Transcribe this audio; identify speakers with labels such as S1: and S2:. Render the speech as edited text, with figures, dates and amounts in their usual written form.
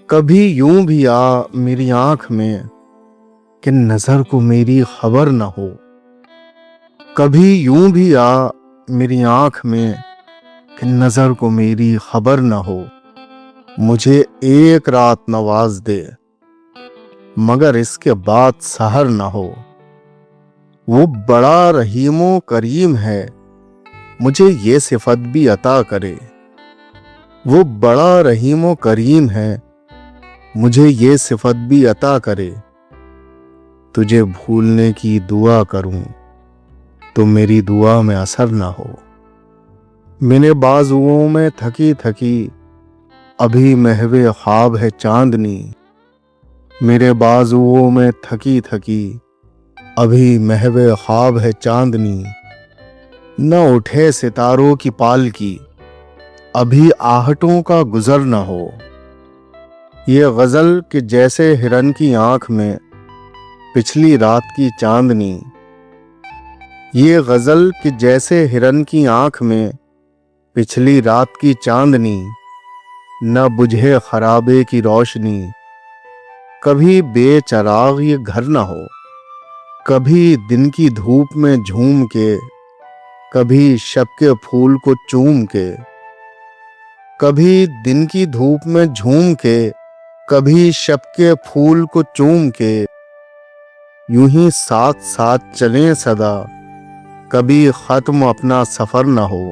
S1: کبھی یوں بھی آ میری آنکھ میں کہ نظر کو میری خبر نہ ہو. کبھی یوں بھی آ میری آنکھ میں کہ نظر کو میری خبر نہ ہو. مجھے ایک رات نواز دے مگر اس کے بعد سحر نہ ہو. وہ بڑا رحیم و کریم ہے مجھے یہ صفت بھی عطا کرے. وہ بڑا رحیم و کریم ہے مجھے یہ صفت بھی عطا کرے. تجھے بھولنے کی دعا کروں تو میری دعا میں اثر نہ ہو. میرے بازوؤں میں تھکی تھکی ابھی محو خواب ہے چاندنی. میرے بازوؤں میں تھکی تھکی ابھی محو خواب ہے چاندنی. نہ اٹھے ستاروں کی پالکی ابھی آہٹوں کا گزر نہ ہو. یہ غزل کہ جیسے ہرن کی آنکھ میں پچھلی رات کی چاندنی. یہ غزل کہ جیسے ہرن کی آنکھ میں پچھلی رات کی چاندنی. نہ بجھے خرابے کی روشنی کبھی بے چراغ یہ گھر نہ ہو. کبھی دن کی دھوپ میں جھوم کے کبھی شب کے پھول کو چوم کے. کبھی دن کی دھوپ میں جھوم کے کبھی شب کے پھول کو چوم کے. یوں ہی ساتھ ساتھ چلیں سدا کبھی ختم اپنا سفر نہ ہو.